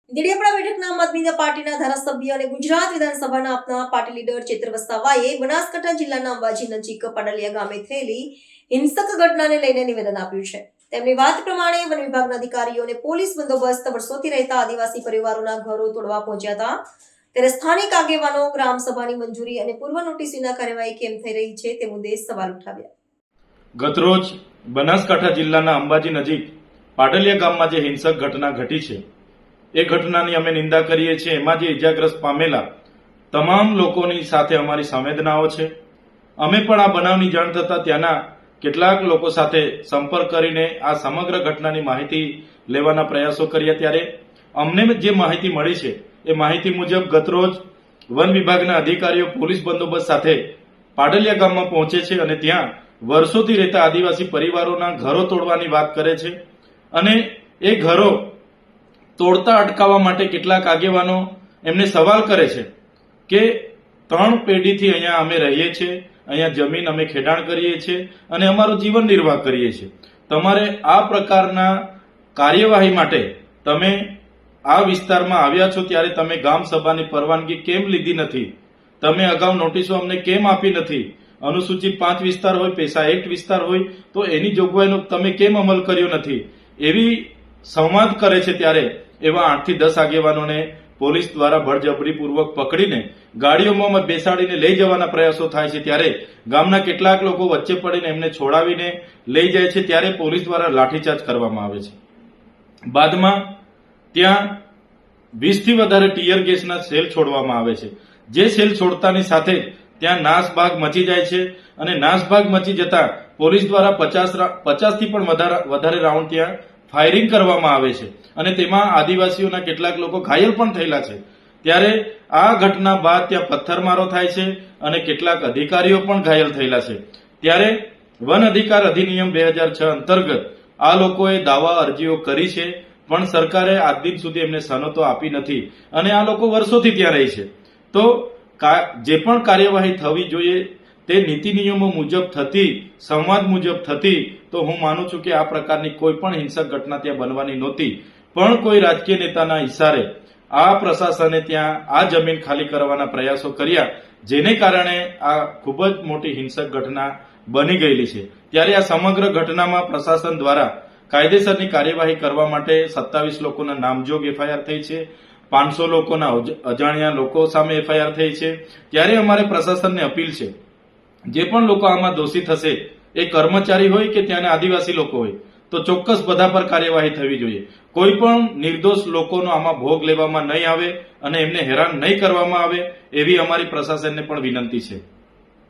દેડિયાપાડા બેઠકના આમ આદમી પાર્ટીના ધારાસભ્ય અને ગુજરાત વિધાનસભાના આપના પાર્ટી લીડર ચેતર વસાવાએ બનાસકાંઠા જિલ્લાના અંબાજી નજીક પાડલિયા ગામે થયેલી હિંસક ઘટનાને લઈને નિવેદન આપ્યું છે. તેમની વાત પ્રમાણે વન વિભાગના અધિકારીઓ અને પોલીસ બંદોબસ્ત વર્ષોથી રહેતા આદિવાસી પરિવારોના ઘરો તોડવા પહોંચ્યા હતા. ત્યારે સ્થાનિક આગેવાનો ગ્રામસભાની મંજૂરી અને પૂર્વ નોટિસ વિના કાર્યવાહી કેમ થઈ રહી છે તે મુદ્દે સવાલ ઉઠાવ્યા. ગતરોજ બનાસકાંઠા જિલ્લાના અંબાજી નજીક પાડલિયા ગામમાં જે હિંસક ઘટના ઘટી છે એ ઘટનાની અમે નિંદા કરીએ છીએ. એમાં જે ઇજાગ્રસ્ત પામેલા તમામ લોકોની સાથે અમારી સંવેદનાઓ છે. અમે પણ આ બનાવની જાણ થતા ત્યાંના કેટલાક લોકો સાથે સંપર્ક કરીને આ સમગ્ર ઘટનાની માહિતી લેવાના પ્રયાસો કર્યા. ત્યારે અમને જે માહિતી મળી છે એ માહિતી મુજબ ગતરોજ વન વિભાગના અધિકારીઓ પોલીસ બંદોબસ્ત સાથે પાડલિયા ગામમાં પહોંચે છે અને ત્યાં વર્ષોથી રહેતા આદિવાસી પરિવારોના ઘરો તોડવાની વાત કરે છે. અને એ ઘરો તોડતા અટકાવવા માટે કેટલાક આગેવાનો એમને સવાલ કરે છે કે 3 પેઢીથી અહીંયા અમે રહીએ છીએ, અહીંયા જમીન અમે ખેડાણ કરીએ છીએ અને અમારું જીવન નિર્વાહ કરીએ છીએ. તમારે આ પ્રકારના કાર્યવાહી માટે તમે આ વિસ્તારમાં આવ્યા છો ત્યારે તમે ગામ સભાની પરવાનગી કેમ લીધી નથી? તમે અગાઉ નોટિસો અમને કેમ આપી નથી? અનુસૂચિત 5 વિસ્તાર હોય, પેશા એક્ટ વિસ્તાર હોય તો એની જોગવાઈનો તમે કેમ અમલ કર્યો નથી? એવી સંવાદ કરે છે. ત્યારે એવા 8 થી 10 આગેવાનોને પોલીસ દ્વારા બળજબરીપૂર્વક પકડીને ગાડીઓમાં બેસાડીને લઈ જવાના પ્રયાસો થાય છે. ત્યારે ગામના કેટલાક લોકો વચ્ચે પડીને એમને છોડાવીને લઈ જાય છે. ત્યારે પોલીસ દ્વારા લાઠીચાર્જ કરવામાં આવે છે. બાદમાં ત્યાં 20 થી વધારે ટીયર ગેસના સેલ છોડવામાં આવે છે. જે સેલ છોડતાની સાથે ત્યાં નાસભાગ મચી જાય છે અને નાસભાગ મચી જતા પોલીસ દ્વારા 50 થી પણ વધારે રાઉન્ડ ત્યાં ફાયરિંગ કરવામાં આવે છે અને તેમાં આદિવાસીઓના કેટલાક લોકો ઘાયલ પણ થયેલા છે. ત્યારે આ ઘટના બાદ ત્યાં પથ્થરમારો થાય છે અને કેટલાક અધિકારીઓ પણ ઘાયલ થયેલા છે. ત્યારે વન અધિકાર અધિનિયમ 2006 અંતર્ગત આ લોકોએ દાવા અરજીઓ કરી છે પણ સરકારે આજ દિન સુધી એમને સનતો આપી નથી અને આ લોકો વર્ષોથી ત્યાં રહી છે. તો જે પણ કાર્યવાહી થવી જોઈએ તે નીતિ નિયમો મુજબ થતી, સંવાદ મુજબ થતી, તો હું માનું છું કે આ પ્રકારની કોઈ પણ હિંસક ઘટના ત્યાં બનવાની નહોતી. પણ કોઈ રાજકીય નેતાના ઇશારે આ પ્રશાસને ત્યાં આ જમીન ખાલી કરવાના પ્રયાસો કર્યા, જેને કારણે આ ખૂબ જ મોટી હિંસક ઘટના બની ગયેલી છે. ત્યારે આ સમગ્ર ઘટનામાં પ્રશાસન દ્વારા કાયદેસરની કાર્યવાહી કરવા માટે 27 લોકોના નામજોગ એફઆઈઆર થઈ છે. 500 લોકોના અજાણ્યા લોકો સામે એફઆઈઆર થઈ છે. ત્યારે અમારે પ્રશાસનને અપીલ છે, જે પણ લોકો આમાં દોષી થશે એ કર્મચારી હોય કે ત્યાંના આદિવાસી લોકો હોય તો ચોક્કસ બધા પર કાર્યવાહી થવી જોઈએ. કોઈ પણ નિર્દોષ લોકોનો આમાં ભોગ લેવામાં નહીં આવે અને એમને હેરાન નહીં કરવામાં આવે એવી અમારી પ્રશાસનને પણ વિનંતી છે.